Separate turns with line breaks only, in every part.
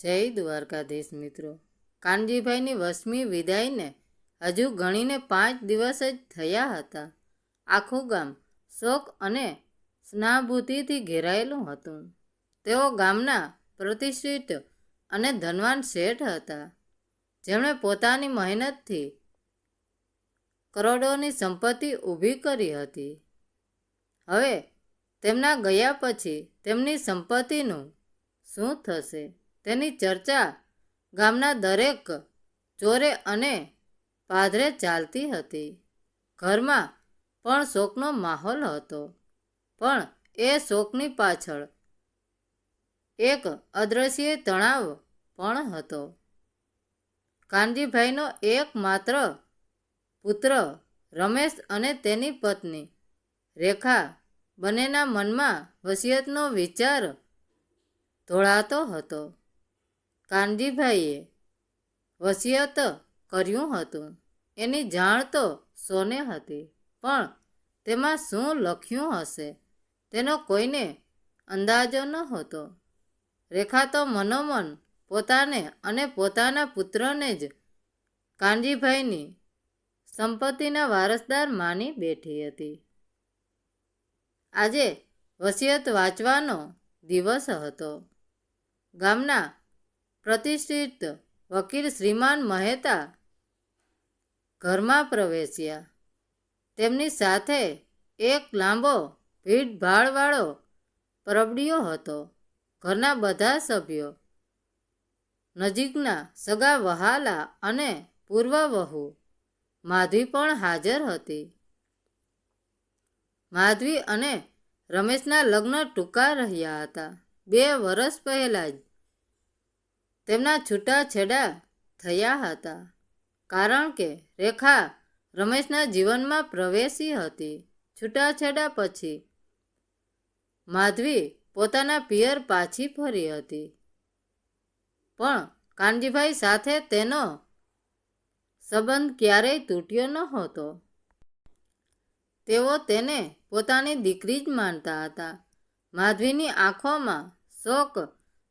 જય દ્વારકાધીશ મિત્રો. કાનજીભાઈની 8મી વિદાયને હજુ ગણીને 5 દિવસ જ થયા હતા. આખું ગામ શોક અને સ્નાભૂતિથી ઘેરાયેલું હતું. તેઓ ગામના પ્રતિષ્ઠિત અને ધનવાન શેઠ હતા, જેમણે પોતાની મહેનતથી કરોડોની સંપત્તિ ઊભી કરી હતી. હવે તેમના ગયા પછી તેમની સંપત્તિનું શું થશે તેની ચર્ચા ગામના દરેક ચોરે અને પાદરે ચાલતી હતી. ઘરમાં પણ શોકનો માહોલ હતો, પણ એ શોકની પાછળ એક અદ્રશ્ય તણાવ પણ હતો. કાનજીભાઈનો એકમાત્ર પુત્ર રમેશ અને તેની પત્ની રેખા બંનેના મનમાં વસિયતનો વિચાર ધોળાતો હતો. કાનજીભાઈએ વસિયત કર્યું હતું એની જાણ તો સૌને હતી, પણ તેમાં શું લખ્યું હશે તેનો કોઈને અંદાજો નહોતો. રેખા તો મનોમન પોતાને અને પોતાના પુત્રને જ કાનજીભાઈની સંપત્તિના વારસદાર માની બેઠી હતી. આજે વસિયત વાંચવાનો દિવસ હતો. ગામના પ્રતિષ્ઠિત વકીલ શ્રીમાન મહેતા ઘરમાં પ્રવેશ્યા. તેમની સાથે એક લાંબો ભીડભાડવાળો પરબડિયો હતો. ઘરના બધા સભ્યો, નજીકના સગા વહાલા અને પૂર્વ વહુ માધવી પણ હાજર હતી. માધવી અને રમેશના લગ્ન ટૂંકા રહ્યા હતા. 2 વર્ષ પહેલાં જ તેમના છૂટાછેડા થયા હતા, કારણ કે રેખા રમેશના જીવનમાં પ્રવેશી હતી. છૂટાછેડા પછી માધવી પોતાના પિયર પાછી ફરી હતી, પણ કાનજીભાઈ સાથે તેનો સંબંધ ક્યારેય તૂટ્યો નહોતો. તેઓ તેને પોતાની દીકરી જ માનતા હતા. માધવીની આંખોમાં શોક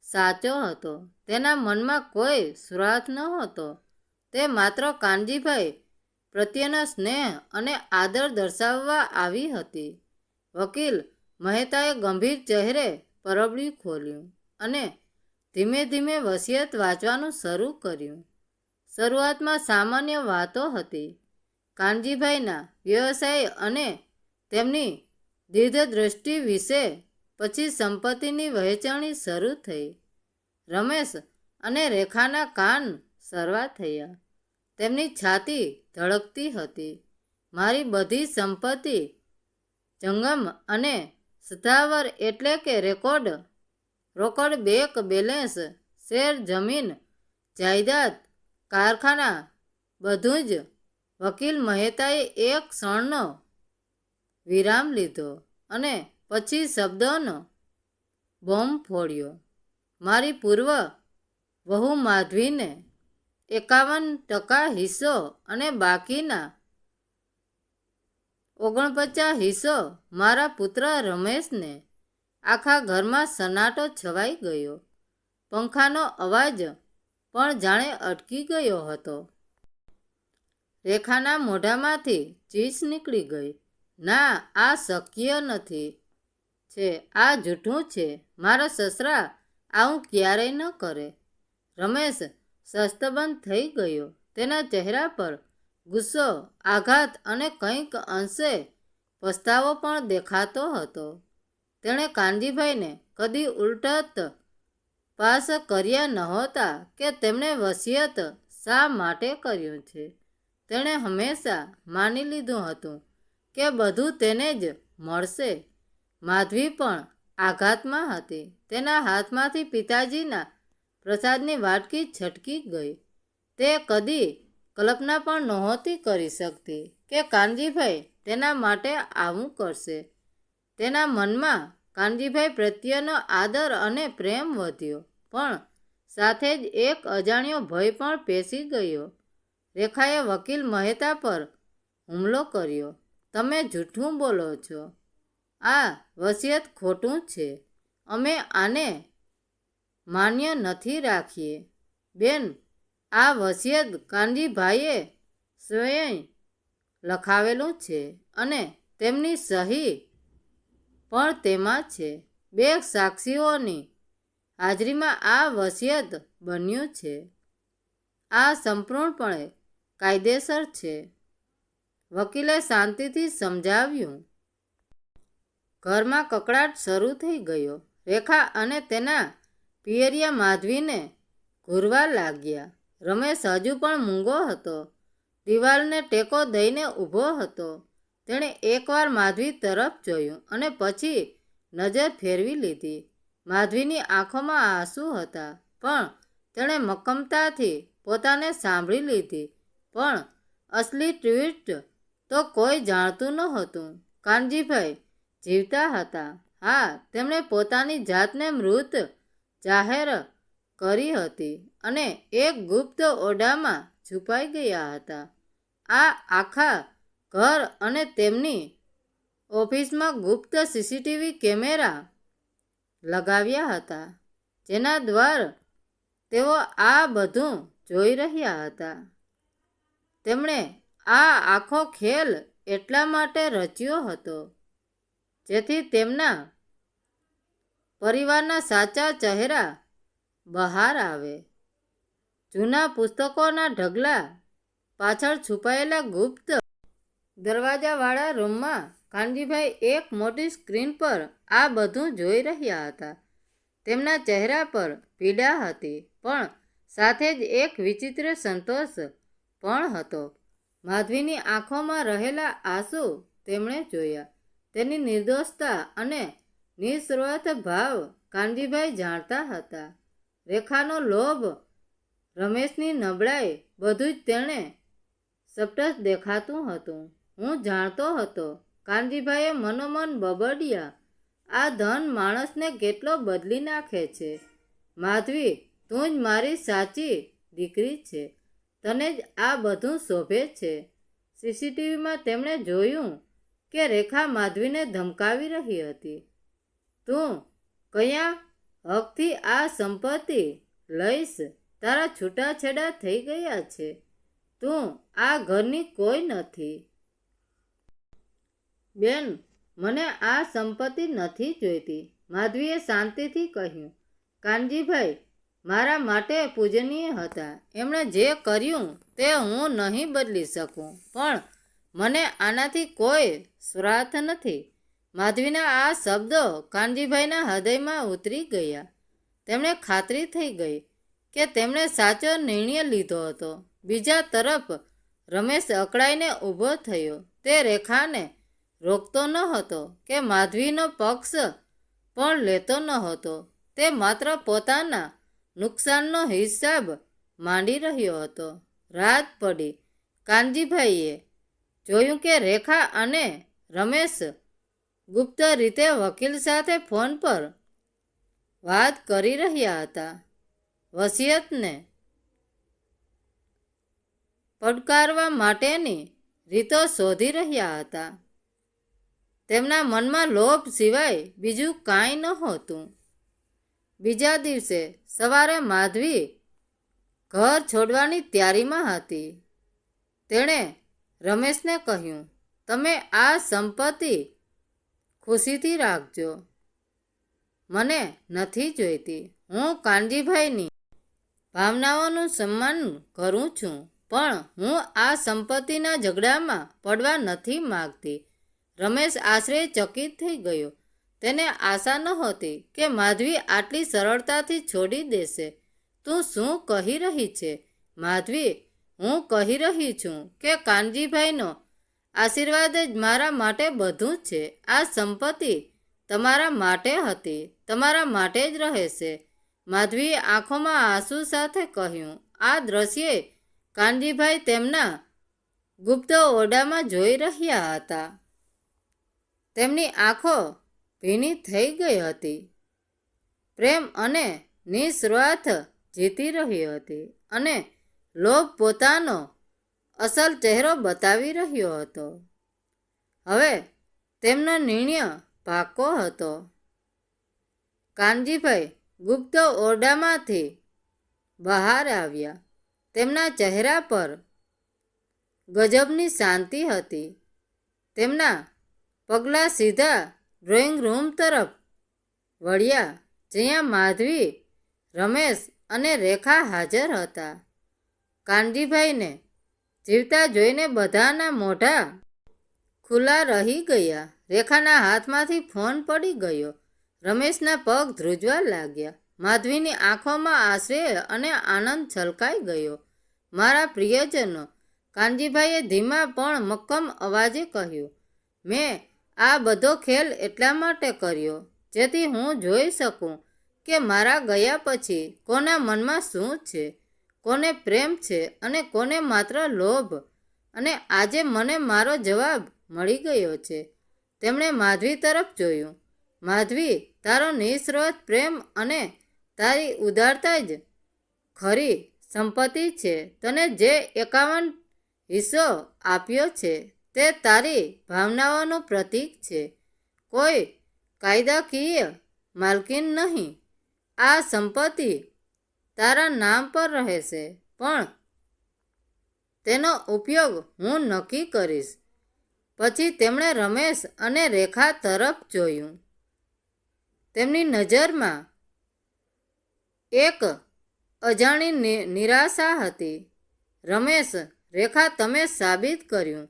સાચો હતો. તેના મનમાં કોઈ સ્વાર્થ નહોતો. તે માત્ર કાનજીભાઈ પ્રત્યેનો સ્નેહ અને આદર દર્શાવવા આવી હતી. વકીલ મહેતાએ ગંભીર ચહેરે પરબડિયું ખોલ્યું અને ધીમે ધીમે વસિયત વાંચવાનું શરૂ કર્યું. શરૂઆતમાં સામાન્ય વાતો હતી. કાનજીભાઈના વ્યવસાય અને તેમની દીર્ઘદ્રષ્ટિ વિશે. પછી સંપત્તિની વહેંચણી શરૂ થઈ. રમેશ અને રેખાના કાન સરવા થયા. તેમની છાતી ધડકતી હતી. મારી બધી સંપત્તિ, જંગમ અને સ્થાવર એટલે કે રોકડ બેંક બેલેન્સ, શેર, જમીન જાયદાદ, કારખાના, બધું જ. વકીલ મહેતાએ એક ક્ષણનો વિરામ લીધો અને પછી શબ્દોનો બોમ્બ ફોડ્યો. મારી પૂર્વ વહુ માધવીને 51% હિસ્સો અને બાકીના 49% હિસ્સો મારા પુત્ર રમેશને. આખા ઘરમાં સન્નાટો છવાઈ ગયો. પંખાનો અવાજ પણ જાણે અટકી ગયો હતો. રેખાના મોઢામાંથી ચીસ નીકળી ગઈ. ના, આ શક્ય નથી છે. આ જૂઠું છે. મારા સસરા આવું ક્યારેય ન કરે. રમેશ શસ્તબંધ થઈ ગયો. તેના ચહેરા પર ગુસ્સો, આઘાત અને કંઈક અંશે પસ્તાવો પણ દેખાતો હતો. તેણે કાનજીભાઈને કદી ઉલટત પાસ કર્યા નહોતા કે તેમણે વસિયત શા માટે કર્યું છે. તેણે હંમેશા માની લીધું હતું કે બધું તેને જ મળશે. માધવી પણ આઘાતમાં હતી. તેના હાથમાંથી પિતાજીના પ્રસાદની વાટકી છટકી ગઈ. તે કદી કલ્પના પણ નહોતી કરી શકતી કે કાનજીભાઈ તેના માટે આવું કરશે. તેના મનમાં કાનજીભાઈ પ્રત્યેનો આદર અને પ્રેમ વધ્યો, પણ સાથે જ એક અજાણ્યો ભય પણ પેસી ગયો. રેખાએ વકીલ મહેતા પર હુમલો કર્યો. તમે જૂઠું બોલો છો. આ વસિયત ખોટું છે. અમે આને માન્ય નથી રાખીએ. બેન, આ વસિયત કાનજીભાઈએ સ્વયં લખાવેલું છે અને તેમની સહી પણ તેમાં છે. 2 સાક્ષીઓની હાજરીમાં આ વસિયત બન્યું છે. આ સંપૂર્ણપણે કાયદેસર છે. વકીલે શાંતિથી સમજાવ્યું. ઘરમાં કકળાટ શરૂ થઈ ગયો. રેખા અને તેના પિયરિયા માધવીને ઘૂરવા લાગ્યા. રમેશ હજુ પણ મૂંગો હતો. દિવાલને ટેકો દઈને ઊભો હતો. તેણે એકવાર માધવી તરફ જોયું અને પછી નજર ફેરવી લીધી. માધવીની આંખોમાં આંસુ હતા, પણ તેણે મક્કમતાથી પોતાને સાંભળી લીધી. પણ અસલી ટ્વિસ્ટ તો કોઈ જાણતું નહોતું. કાનજીભાઈ જીવતા હતા. હા, તેમણે પોતાની જાતને મૃત જાહેર કરી હતી અને એક ગુપ્ત ઓરડામાં છુપાઈ ગયા હતા. આ આખા ઘર અને તેમની ઓફિસમાં ગુપ્ત સીસીટીવી કેમેરા લગાવ્યા હતા, જેના દ્વારા તેઓ આ બધું જોઈ રહ્યા હતા. તેમણે આ આખો ખેલ એટલા માટે રચ્યો હતો જેથી તેમના પરિવારના સાચા ચહેરા બહાર આવે. જૂના પુસ્તકોના ઢગલા પાછળ છુપાયેલા ગુપ્ત દરવાજાવાળા રૂમમાં કાનજીભાઈ એક મોટી સ્ક્રીન પર આ બધું જોઈ રહ્યા હતા. તેમના ચહેરા પર પીડા હતી, પણ સાથે જ એક વિચિત્ર સંતોષ પણ હતો. માધવીની આંખોમાં રહેલા આંસુ તેમણે જોયા. તેની નિર્દોષતા અને નિસ્વાર્થ ભાવ કાનજીભાઈ જાણતા હતા. રેખાનો લોભ, રમેશની નબળાઈ, બધું જ તેણે સ્પષ્ટ દેખાતું હતું. હું જાણતો હતો, કાનજીભાઈએ મનોમન બબડ્યા, આ ધન માણસને કેટલો બદલી નાખે છે. માધવી, તું જ મારી સાચી દીકરી છે. તને જ આ બધું શોભે છે. સીસીટીવીમાં તેમણે જોયું કે રેખા માધવીને ધમકાવી રહી હતી. તું કયા હકથી આ સંપત્તિ લઈશ? તારા છૂટાછેડા થઈ ગયા છે. તું આ ઘરની કોઈ નથી. બેન, મને આ સંપત્તિ નથી જોઈતી, માધવીએ શાંતિથી કહ્યું. કાનજીભાઈ મારા માટે પૂજનીય હતા. એમણે જે કર્યું તે હું નહીં બદલી શકું, પણ મને આનાથી કોઈ સ્વાર્થ નથી. માધવીના આ શબ્દો કાનજીભાઈના હૃદયમાં ઉતરી ગયા. તેમણે ખાતરી થઈ ગઈ કે તેમણે સાચો નિર્ણય લીધો હતો. બીજા તરફ રમેશ અકળાઈને ઊભો થયો. તે રેખાને રોકતો ન હતો કે માધવીનો પક્ષ પણ લેતો ન હતો. તે માત્ર પોતાના નુકસાનનો હિસાબ માંડી રહ્યો હતો. રાત પડી. કાનજીભાઈએ જોયું કે રેખા અને રમેશ ગુપ્ત રીતે વકીલ સાથે ફોન પર વાત કરી રહ્યા હતા. વસિયતને પડકારવા માટેની રીતો શોધી રહ્યા હતા. તેમના મનમાં લોભ સિવાય બીજું કાંઈ નહોતું. બીજા દિવસે સવારે માધવી ઘર છોડવાની તૈયારીમાં હતી. તેણે રમેશને કહ્યું, તમે આ સંપત્તિ ખુશીથી રાખજો. મને નથી જોઈતી. હું કાનજીભાઈની ભાવનાઓનું સન્માન કરું છું, પણ હું આ સંપત્તિના ઝઘડામાં પડવા નથી માગતી. રમેશ આશ્ચર્યચકિત થઈ ગયો. તેને આશા નહોતી કે માધવી આટલી સરળતાથી છોડી દેશે. તું શું કહી રહી છે, માધવી? હું કહી રહી છું કે કાનજીભાઈનો આશીર્વાદ જ મારા માટે બધું છે. આ સંપત્તિ તમારા માટે હતી, તમારા માટે જ રહેશે. માધવીએ આંખોમાં આંસુ સાથે કહ્યું. આ દ્રશ્યે કાનજીભાઈ તેમના ગુપ્ત ઓરડામાં જોઈ રહ્યા હતા. તેમની આંખો ભીની થઈ ગઈ હતી. પ્રેમ અને નિસ્વાર્થ જીતી રહી હતી અને લોભ પોતાનો અસલ ચહેરો બતાવી રહ્યો હતો. હવે તેમનો નિર્ણય પાકો હતો. કાનજીભાઈ ગુપ્ત ઓરડામાંથી બહાર આવ્યા. તેમના ચહેરા પર ગજબની શાંતિ હતી. તેમના પગલાં સીધા ડ્રોઈંગ રૂમ તરફ વળ્યા, જ્યાં માધવી, રમેશ અને રેખા હાજર હતા. કાનજીભાઈને જીવતા જોઈને બધાના મોઢા ખુલ્લા રહી ગયા. રેખાના હાથમાંથી ફોન પડી ગયો. રમેશના પગ ધ્રુજવા લાગ્યા. માધવીની આંખોમાં આશ્ચર્ય અને આનંદ છલકાઈ ગયો. મારા પ્રિયજનો, કાનજીભાઈએ ધીમા પણ મક્કમ અવાજે કહ્યું, મેં આ બધો ખેલ એટલા માટે કર્યો જેથી હું જોઈ શકું કે મારા ગયા પછી કોના મનમાં શું છે, કોને પ્રેમ છે અને કોને માત્ર લોભ. અને આજે મને મારો જવાબ મળી ગયો છે. તેમણે માધવી તરફ જોયું. માધવી, તારો નિસ્વાર્થ પ્રેમ અને તારી ઉદારતા જ ખરી સંપત્તિ છે. તને જે 51 હિસ્સો આપ્યો છે તે તારી ભાવનાઓનું પ્રતીક છે, કોઈ કાયદાકીય માલકીન નહીં. આ સંપત્તિ તારા નામ પર રહેશે, પણ તેનો ઉપયોગ હું નક્કી કરીશ. પછી તેમણે રમેશ અને રેખા તરફ જોયું. તેમની નજરમાં એક અજાણી નિરાશા હતી. રમેશ, રેખા, તમે સાબિત કર્યું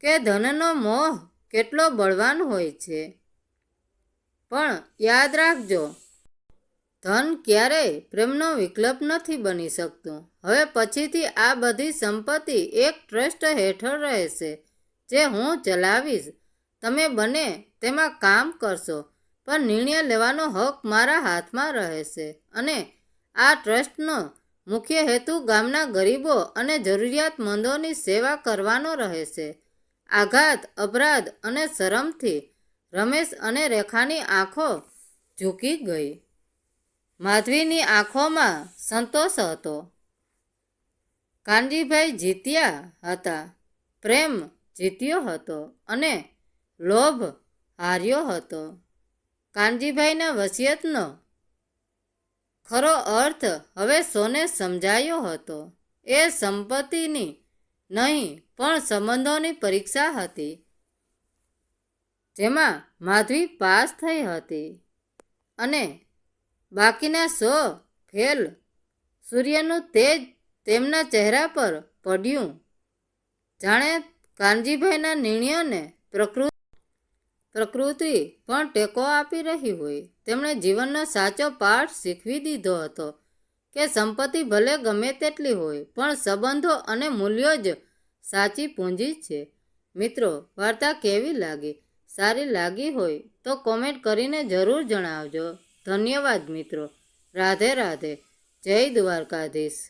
કે ધનનો મોહ કેટલો બળવાન હોય છે. પણ યાદ રાખજો, ધન ક્યારેય પ્રેમનો વિકલ્પ નથી બની શકતું. હવે પછીથી આ બધી સંપત્તિ એક ટ્રસ્ટ હેઠળ રહેશે જે હું ચલાવીશ. તમે બંને તેમાં કામ કરશો, પણ નિર્ણય લેવાનો હક મારા હાથમાં રહેશે. અને આ ટ્રસ્ટનો મુખ્ય હેતુ ગામના ગરીબો અને જરૂરિયાતમંદોની સેવા કરવાનો રહેશે. આઘાત, અપરાધ અને શરમથી રમેશ અને રેખાની આંખો ઝૂકી ગઈ. માધવીની આંખોમાં સંતોષ હતો. કાનજીભાઈ જીત્યા હતા, પ્રેમ જીત્યો હતો અને લોભ હાર્યો હતો. કાનજીભાઈના વસિયતનો ખરો અર્થ હવે સૌને સમજાયો હતો. એ સંપત્તિની નહીં પણ સંબંધોની પરીક્ષા હતી, જેમાં માધવી પાસ થઈ હતી અને બાકીના 100 ફેલ. સૂર્યનું તેજ તેમના ચહેરા પર પડ્યું, જાણે કાનજીભાઈના નિર્ણયોને પ્રકૃતિ પણ ટેકો આપી રહી હોય. તેમણે જીવનનો સાચો પાઠ શીખવી દીધો હતો કે સંપત્તિ ભલે ગમે તેટલી હોય, પણ સંબંધો અને મૂલ્યો જ સાચી પૂંજી છે. મિત્રો, વાર્તા કેવી લાગી? સારી લાગી હોય તો કોમેન્ટ કરીને જરૂર જણાવજો. ધન્યવાદ મિત્રો. રાધે રાધે. જય દ્વારકાધીશ.